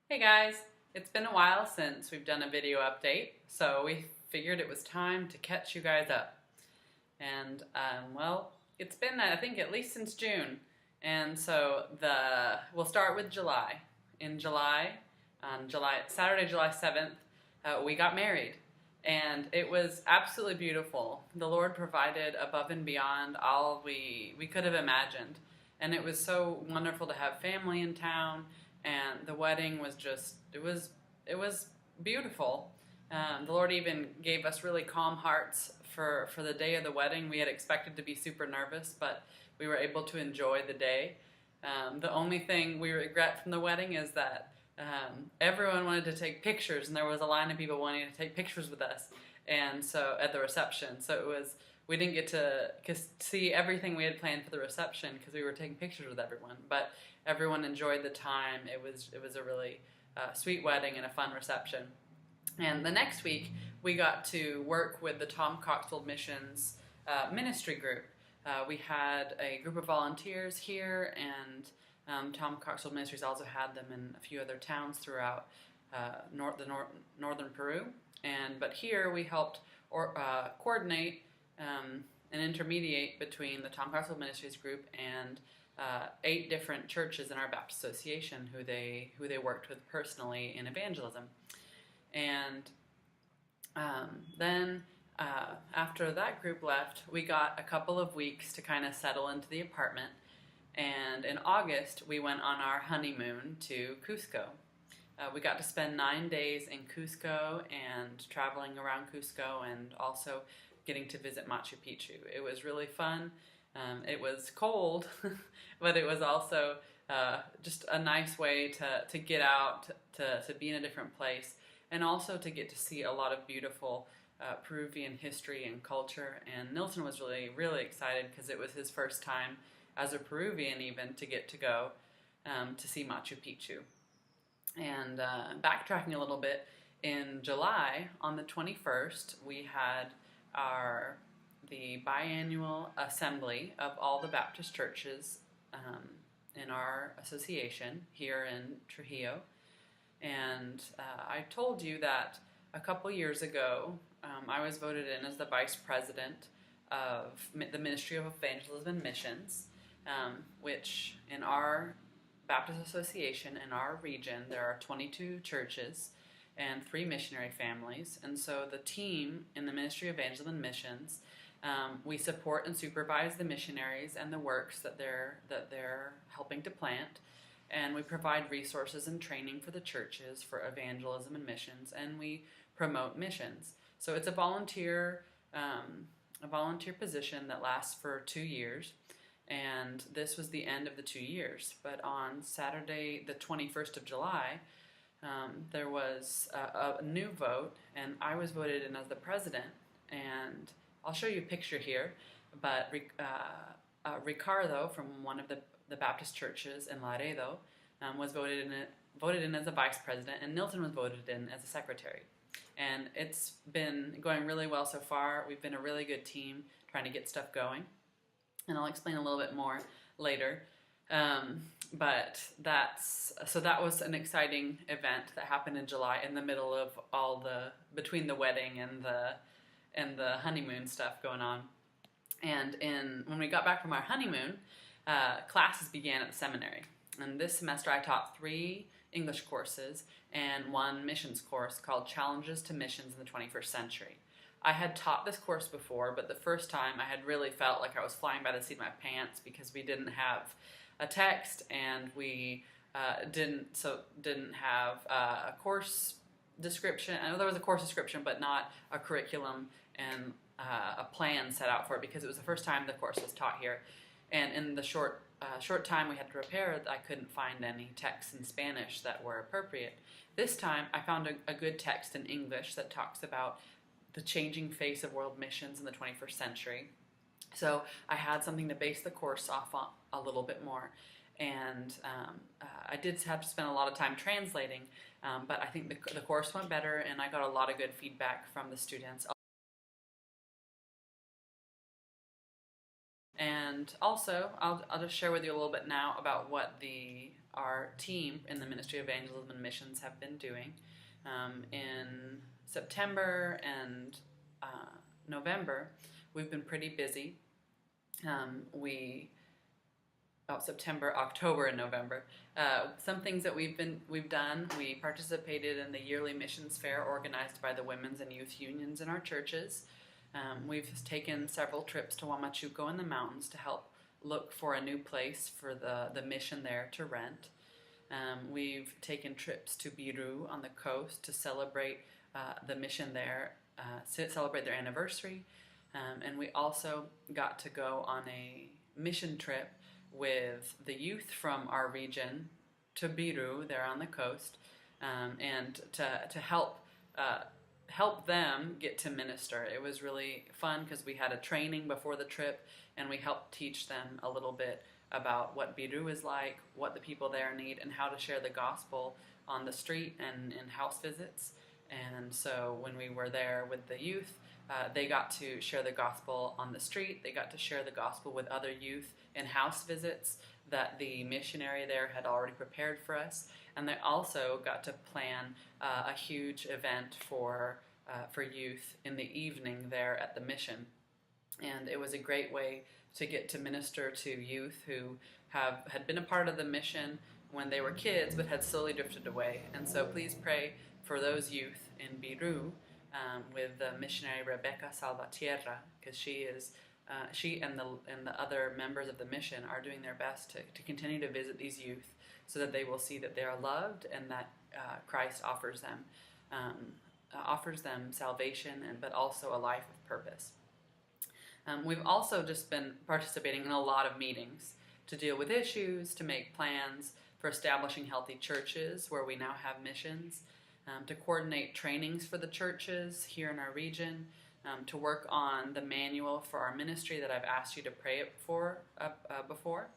Hey guys, it's been a while since we've done a video update, so we figured it was time to catch you guys up. And well, it's been I think at least since June, and so we'll start with July. In July, on Saturday, July 7th, we got married, and it was absolutely beautiful. The Lord provided above and beyond all we could have imagined, and it was so wonderful to have family in town. And the wedding was just it was beautiful. The Lord even gave us really calm hearts for the day of the wedding. We had expected to be super nervous, but we were able to enjoy the day. The only thing we regret from the wedding is that everyone wanted to take pictures, and there was a line of people wanting to take pictures with us, and so at the reception. So we didn't get to see everything we had planned for the reception because we were taking pictures with everyone. But everyone enjoyed the time. It was a really sweet wedding and a fun reception. And the next week, we got to work with the Tom Coxwell Missions ministry group. We had a group of volunteers here, and Tom Coxwell Ministries also had them in a few other towns throughout northern Peru. But here we helped coordinate and intermediate between the Tom Coxwell Ministries group and 8 different churches in our Baptist Association who they worked with personally in evangelism. And then after that group left, we got a couple of weeks to kind of settle into the apartment. And in August, we went on our honeymoon to Cusco. We got to spend 9 days in Cusco and traveling around Cusco, and also getting to visit Machu Picchu. It was really fun. It was cold, but it was also just a nice way to get out, to be in a different place, and also to get to see a lot of beautiful Peruvian history and culture. And Nilton was really, really excited because it was his first time as a Peruvian even to get to go to see Machu Picchu. And backtracking a little bit, in July, on the 21st, we had the biannual assembly of all the Baptist churches in our association here in Trujillo. And I told you that a couple years ago, I was voted in as the vice president of the Ministry of Evangelism and Missions, which in our Baptist Association in our region, there are 22 churches and 3 missionary families. And so the team in the Ministry of Evangelism and Missions, we support and supervise the missionaries and the works that they're helping to plant. And we provide resources and training for the churches for evangelism and missions, and we promote missions. So it's a volunteer position that lasts for 2 years. And this was the end of the 2 years. But on Saturday, the 21st of July, there was a new vote, and I was voted in as the president. And I'll show you a picture here. But Ricardo from one of the Baptist churches in Laredo was voted in as a vice president, and Nilton was voted in as a secretary. And it's been going really well so far. We've been a really good team trying to get stuff going. And I'll explain a little bit more later. But that was an exciting event that happened in July in the middle of between the wedding and the honeymoon stuff going on. And when we got back from our honeymoon, classes began at the seminary. And this semester I taught 3 English courses and 1 missions course called Challenges to Missions in the 21st Century. I had taught this course before, but the first time I had really felt like I was flying by the seat of my pants because we didn't have a text, and we didn't have a course description. I know there was a course description, but not a curriculum and a plan set out for it, because it was the first time the course was taught here. And in the short time we had to prepare, I couldn't find any texts in Spanish that were appropriate. This time I found a good text in English that talks about the changing face of world missions in the 21st century. So I had something to base the course off on a little bit more. And I did have to spend a lot of time translating, but I think the course went better, and I got a lot of good feedback from the students. And also, I'll just share with you a little bit now about what our team in the Ministry of Evangelism and Missions have been doing. In September and November, we've been pretty busy. September, October, and November. Some things that we've done. We participated in the yearly missions fair organized by the women's and youth unions in our churches. We've taken several trips to Huamachuco in the mountains to help look for a new place for the mission there to rent. We've taken trips to Biru on the coast to celebrate the mission there, celebrate their anniversary. And we also got to go on a mission trip with the youth from our region to Biru, there on the coast, and to help them get to minister. It was really fun because we had a training before the trip, and we helped teach them a little bit about what Biru is like, what the people there need, and how to share the gospel on the street and in house visits. And so when we were there with the youth, they got to share the gospel on the street. They got to share the gospel with other youth in house visits that the missionary there had already prepared for us. And they also got to plan a huge event for youth in the evening there at the mission. And it was a great way to get to minister to youth who had been a part of the mission when they were kids but had slowly drifted away. And so please pray for those youth in Biru with the missionary Rebecca Salvatierra, because she and the other members of the mission are doing their best to continue to visit these youth so that they will see that they are loved and that Christ offers them salvation but also a life of purpose. We've also just been participating in a lot of meetings to deal with issues, to make plans for establishing healthy churches where we now have missions, to coordinate trainings for the churches here in our region, to work on the manual for our ministry that I've asked you to pray for before.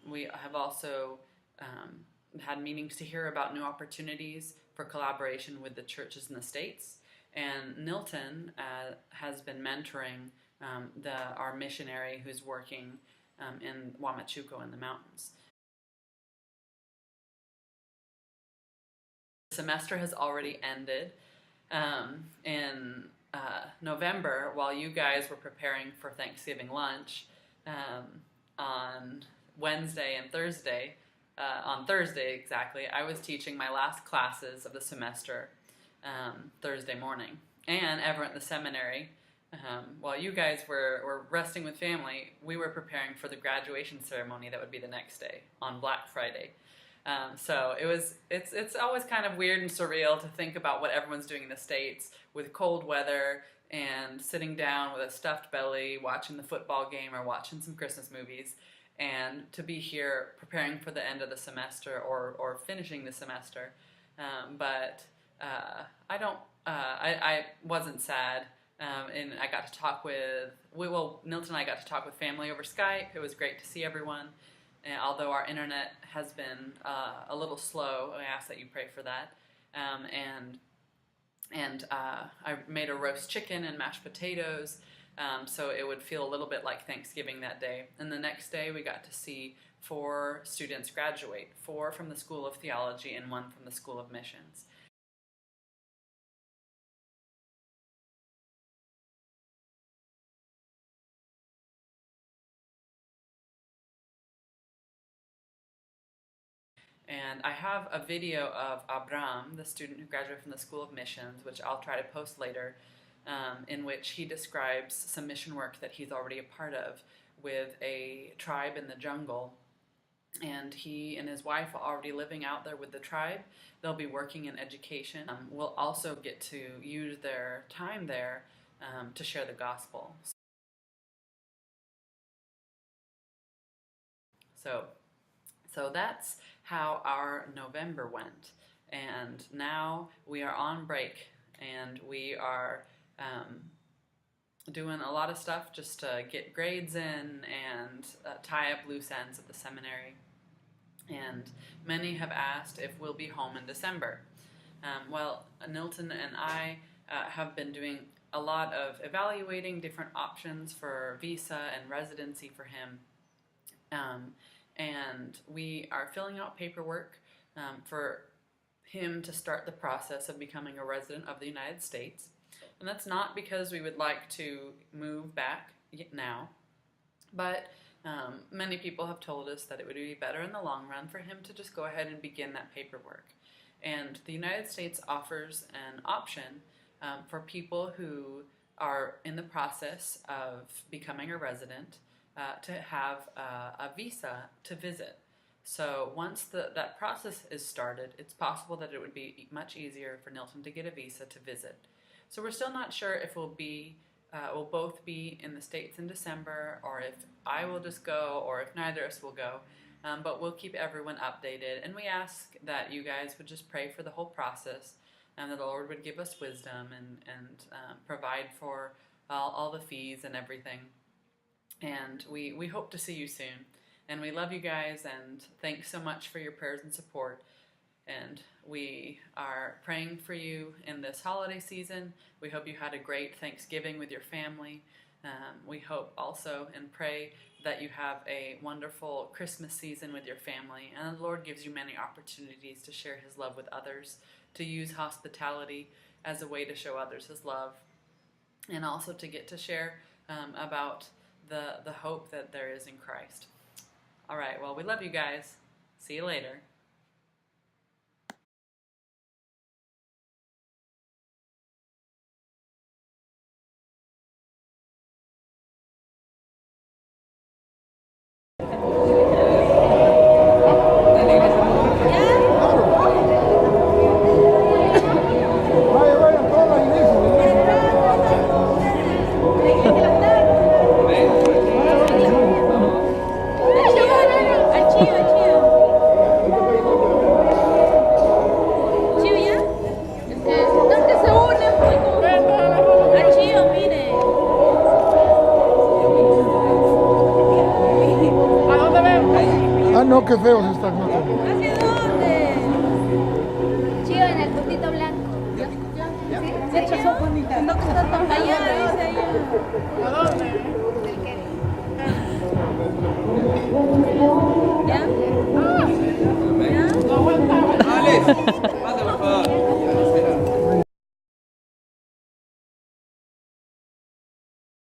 We have also had meetings to hear about new opportunities for collaboration with the churches in the States. And Nilton has been mentoring our missionary who's working in Huamachuco in the mountains. The semester has already ended. In November, while you guys were preparing for Thanksgiving lunch on Wednesday and Thursday, on Thursday exactly, I was teaching my last classes of the semester Thursday morning. And ever at the seminary, while you guys were resting with family, we were preparing for the graduation ceremony that would be the next day on Black Friday. So it's always kind of weird and surreal to think about what everyone's doing in the States with cold weather and sitting down with a stuffed belly, watching the football game or watching some Christmas movies, and to be here preparing for the end of the semester or finishing the semester. But I wasn't sad. And I got to talk Nilton and I got to talk with family over Skype. It was great to see everyone. And although our internet has been a little slow, I ask that you pray for that. And I made a roast chicken and mashed potatoes, so it would feel a little bit like Thanksgiving that day. And the next day we got to see 4 students graduate, 4 from the School of Theology and 1 from the School of Missions. And I have a video of Abram, the student who graduated from the School of Missions, which I'll try to post later, in which he describes some mission work that he's already a part of with a tribe in the jungle. And he and his wife are already living out there with the tribe. They'll be working in education. We'll also get to use their time there to share the gospel. So that's how our November went. And now we are on break, and we are doing a lot of stuff just to get grades in and tie up loose ends at the seminary. And many have asked if we'll be home in December. Well, Nilton and I have been doing a lot of evaluating different options for visa and residency for him. and we are filling out paperwork for him to start the process of becoming a resident of the United States. And that's not because we would like to move back now, but many people have told us that it would be better in the long run for him to just go ahead and begin that paperwork. And the United States offers an option for people who are in the process of becoming a resident to have a visa to visit. So once that process is started, it's possible that it would be much easier for Nilton to get a visa to visit. So we're still not sure if we'll both be in the States in December, or if I will just go, or if neither of us will go. But we'll keep everyone updated, and we ask that you guys would just pray for the whole process, and that the Lord would give us wisdom and provide for all the fees and everything. And we hope to see you soon. And we love you guys, and thanks so much for your prayers and support. And we are praying for you in this holiday season. We hope you had a great Thanksgiving with your family. We hope also and pray that you have a wonderful Christmas season with your family, and the Lord gives you many opportunities to share His love with others, to use hospitality as a way to show others His love, and also to get to share about the hope that there is in Christ. All right, well, we love you guys. See you later. Ah, no, qué feos están. No, ¿Hacia dónde? Chío, en el puntito blanco. De hecho, son bonitas. No que están tan Allá, dice allá. ¿A dónde?